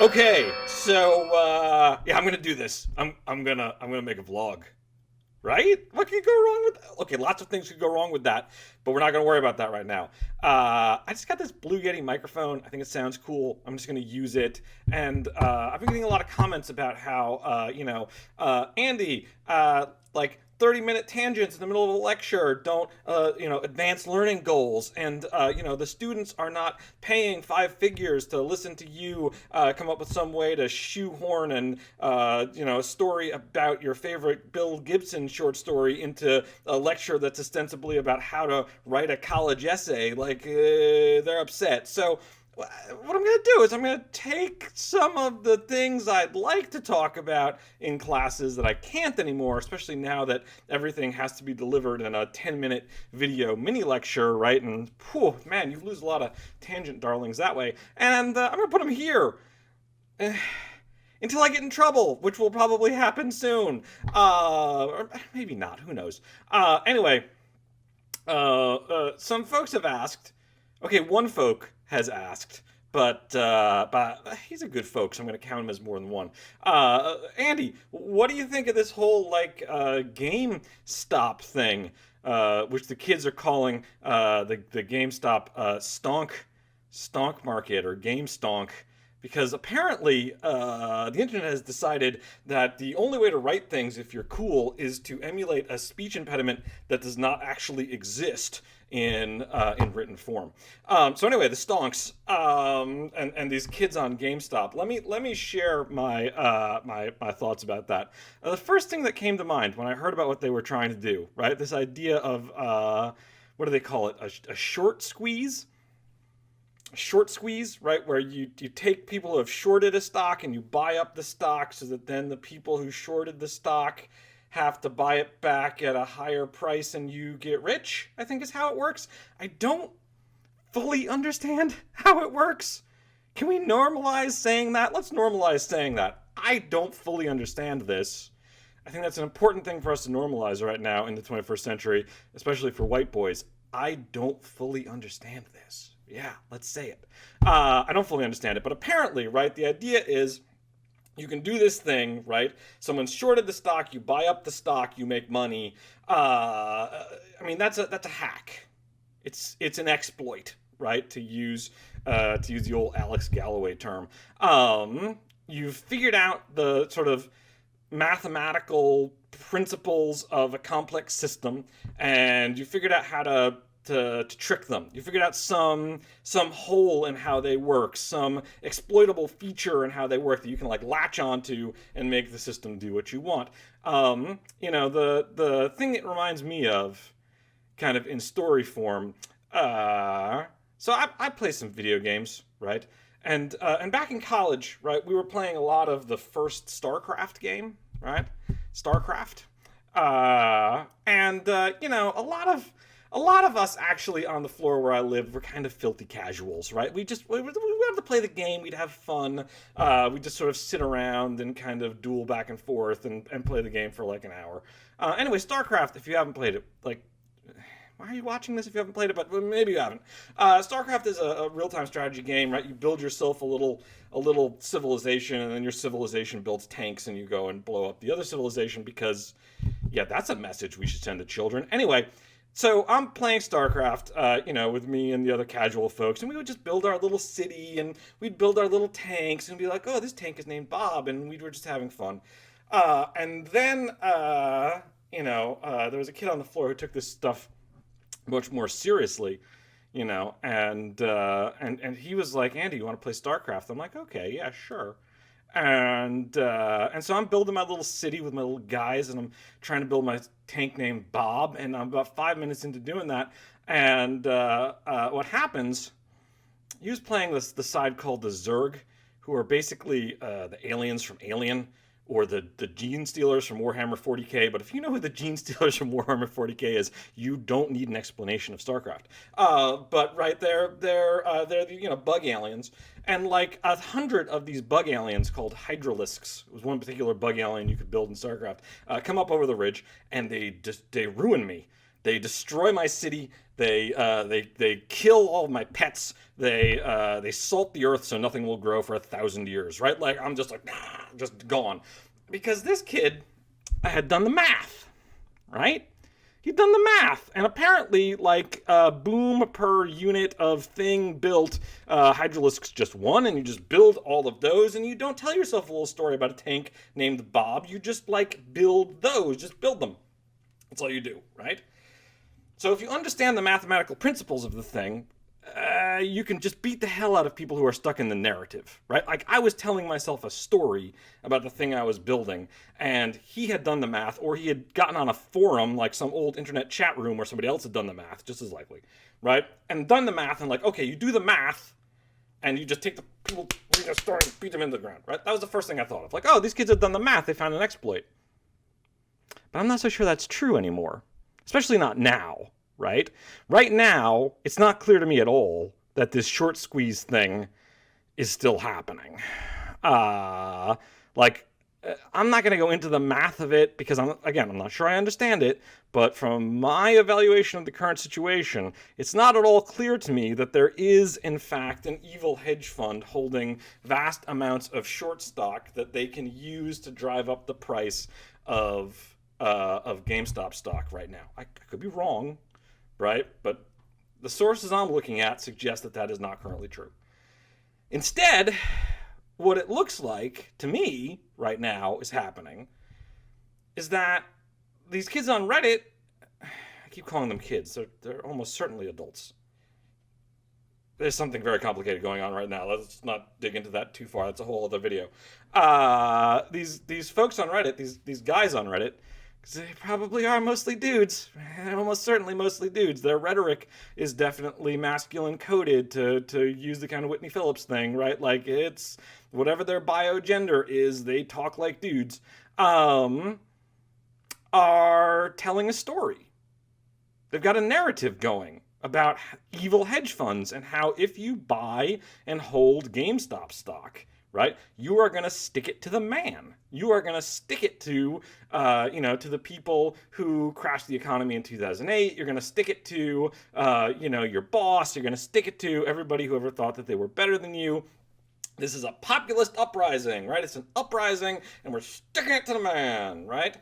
Okay, so yeah, I'm gonna do this. I'm gonna make a vlog, right? What could go wrong with that? Okay, lots of things could go wrong with that, but we're not gonna worry about that right now. I just got this Blue Yeti microphone. I think it sounds cool. I'm just gonna use it, and I've been getting a lot of comments about how Andy, like 30-minute tangents in the middle of a lecture don't advance learning goals, and the students are not paying five figures to listen to you come up with some way to shoehorn and a story about your favorite Bill Gibson short story into a lecture that's ostensibly about how to write a college essay. They're upset. So what I'm going to do is I'm going to take some of the things I'd like to talk about in classes that I can't anymore, especially now that everything has to be delivered in a 10-minute video mini lecture, right? And whew, man, you lose a lot of tangent darlings that way. And I'm going to put them here. Until I get in trouble, which will probably happen soon. Or maybe not, who knows. Anyway, some folks have asked. Okay, one folk has asked, but he's a good folk, so I'm going to count him as more than one. Andy, what do you think of this whole GameStop thing, which the kids are calling the GameStop stonk market or GameStonk? Because apparently the internet has decided that the only way to write things if you're cool is to emulate a speech impediment that does not actually exist in written form. So anyway, the stonks and these kids on GameStop. Let me share my thoughts about that. The first thing that came to mind when I heard about what they were trying to do, right? This idea of what do they call it? A short squeeze, right? Where you take people who have shorted a stock and you buy up the stock so that then the people who shorted the stock have to buy it back at a higher price and you get rich, I think is how it works. I don't fully understand how it works. Can we normalize saying that? Let's normalize saying that. I don't fully understand this. I think that's an important thing for us to normalize right now in the 21st century, especially for white boys. I don't fully understand this. Yeah, let's say it. I don't fully understand it, but apparently, right, the idea is you can do this thing, right? Someone's shorted the stock, you buy up the stock, you make money. That's a hack. It's an exploit, right? To use the old Alex Galloway term. You've figured out the sort of mathematical principles of a complex system, and you figured out how to trick them. You figured out some hole in how they work, some exploitable feature in how they work that you can latch onto and make the system do what you want. The thing it reminds me of, kind of in story form. So I play some video games, right? And back in college, right, we were playing a lot of the first StarCraft game, right? StarCraft. A lot of us actually on the floor where I lived were kind of filthy casuals, right? We wanted to play the game, we'd have fun, we'd just sort of sit around and kind of duel back and forth and play the game for like an hour. Anyway, StarCraft, if you haven't played it, why are you watching this if you haven't played it? But maybe you haven't. StarCraft is a real-time strategy game, right? You build yourself a little civilization, and then your civilization builds tanks, and you go and blow up the other civilization because, yeah, that's a message we should send to children. Anyway, so I'm playing StarCraft, with me and the other casual folks, and we would just build our little city, and we'd build our little tanks, and be like, oh, this tank is named Bob, and we were just having fun. And then, there was a kid on the floor who took this stuff much more seriously, and he was like, Andy, you want to play StarCraft? I'm like, okay, yeah, sure. And so I'm building my little city with my little guys, and I'm trying to build my tank named Bob, and I'm about 5 minutes into doing that, and what happens? He was playing the side called the Zerg, who are basically the aliens from Alien, or the Gene Stealers from Warhammer 40k. But if you know who the Gene Stealers from Warhammer 40k is, you don't need an explanation of StarCraft. But right, they're the bug aliens, and like 100 of these bug aliens called Hydralisks was one particular bug alien you could build in StarCraft. Come up over the ridge, and they ruin me. They destroy my city. They kill all of my pets. They salt the earth so nothing will grow for 1,000 years, right? Like, I'm just like, just gone. Because this kid had done the math, right? He'd done the math, and apparently, like, boom per unit of thing built, Hydralisk's just one, and you just build all of those, and you don't tell yourself a little story about a tank named Bob. You just, like, build those. Just build them. That's all you do, right? So if you understand the mathematical principles of the thing, you can just beat the hell out of people who are stuck in the narrative, right? Like, I was telling myself a story about the thing I was building, and he had done the math, or he had gotten on a forum, like some old internet chat room where somebody else had done the math, just as likely, right? And done the math, and like, okay, you do the math, and you just take the people reading a story and beat them into the ground, right? That was the first thing I thought of. Like, oh, these kids have done the math, they found an exploit. But I'm not so sure that's true anymore, especially not now. Right? Right now, it's not clear to me at all that this short squeeze thing is still happening. I'm not going to go into the math of it because I'm not sure I understand it, but from my evaluation of the current situation, it's not at all clear to me that there is, in fact, an evil hedge fund holding vast amounts of short stock that they can use to drive up the price of GameStop stock right now. I could be wrong. Right? But the sources I'm looking at suggest that that is not currently true. Instead, what it looks like to me right now is happening is that these kids on Reddit, I keep calling them kids, they're almost certainly adults. There's something very complicated going on right now. Let's not dig into that too far. That's a whole other video. These folks on Reddit, these guys on Reddit, they probably are mostly dudes, almost certainly mostly dudes. Their rhetoric is definitely masculine coded to use the kind of Whitney Phillips thing, right? Like, it's whatever their biogender is, they talk like dudes, are telling a story. They've got a narrative going about evil hedge funds and how if you buy and hold GameStop stock, right, you are going to stick it to the man. You are going to stick it to, to the people who crashed the economy in 2008. You're going to stick it to, your boss. You're going to stick it to everybody who ever thought that they were better than you. This is a populist uprising, right? It's an uprising, and we're sticking it to the man, right?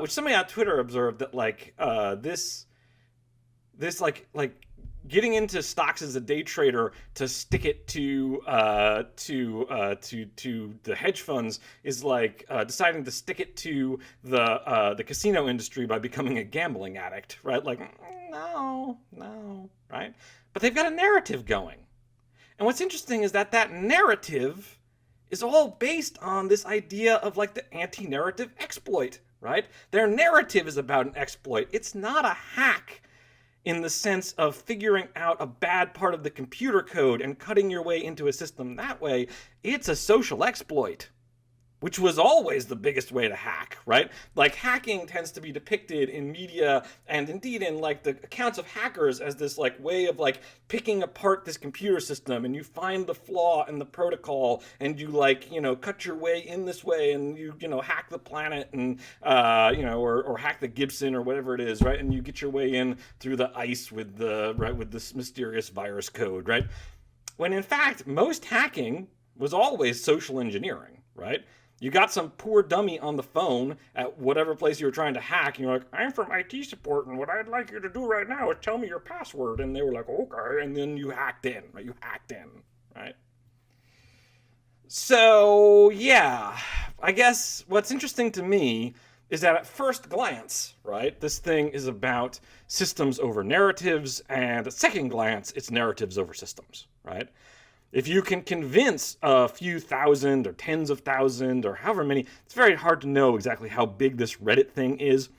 Which somebody on Twitter observed that, like, this getting into stocks as a day trader to stick it to the hedge funds is like deciding to stick it to the casino industry by becoming a gambling addict, right? Like, no, right? But they've got a narrative going. And what's interesting is that narrative is all based on this idea of, like, the anti-narrative exploit, right? Their narrative is about an exploit. It's not a hack in the sense of figuring out a bad part of the computer code and cutting your way into a system that way. It's a social exploit, which was always the biggest way to hack, right? Like, hacking tends to be depicted in media and indeed in, like, the accounts of hackers as this, like, way of, like, picking apart this computer system, and you find the flaw in the protocol and you, like, cut your way in this way, and you hack the planet and or hack the Gibson or whatever it is, right? And you get your way in through the ice with this mysterious virus code, right? When in fact most hacking was always social engineering, right? You got some poor dummy on the phone at whatever place you were trying to hack, and you're like, I'm from IT support, and what I'd like you to do right now is tell me your password. And they were like, okay, and then you hacked in, right? You hacked in, right? So, yeah, I guess what's interesting to me is that at first glance, right, this thing is about systems over narratives, and at second glance, it's narratives over systems, right? If you can convince a few thousand or tens of thousands or however many, it's very hard to know exactly how big this Reddit thing is,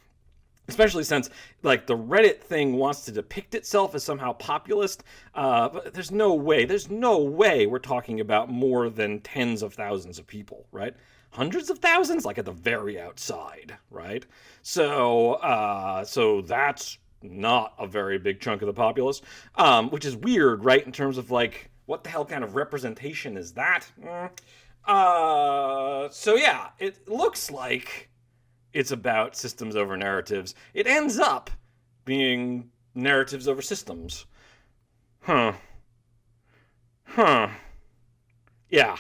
especially since, like, the Reddit thing wants to depict itself as somehow populist. But there's no way we're talking about more than tens of thousands of people, right? Hundreds of thousands, like at the very outside, right? So that's not a very big chunk of the populace, which is weird, right? In terms of, like, what the hell kind of representation is that? So yeah, it looks like it's about systems over narratives. It ends up being narratives over systems. Huh. Huh. Yeah.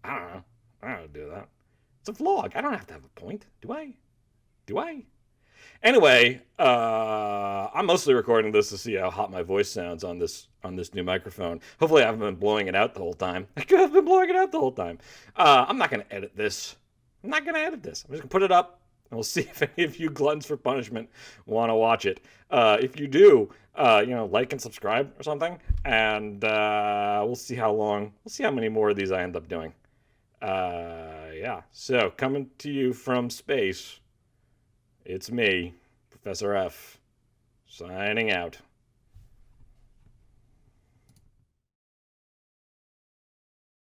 I don't know. I don't do that. It's a vlog. I don't have to have a point, do I? Do I? Anyway, I'm mostly recording this to see how hot my voice sounds on this new microphone. Hopefully, I haven't been blowing it out the whole time. I could have been blowing it out the whole time. I'm not going to edit this. I'm not going to edit this. I'm just going to put it up, and we'll see if any of you gluttons for punishment want to watch it. If you do, like and subscribe or something, and we'll see how long. We'll see how many more of these I end up doing. Yeah. So coming to you from space. It's me, Professor F, signing out.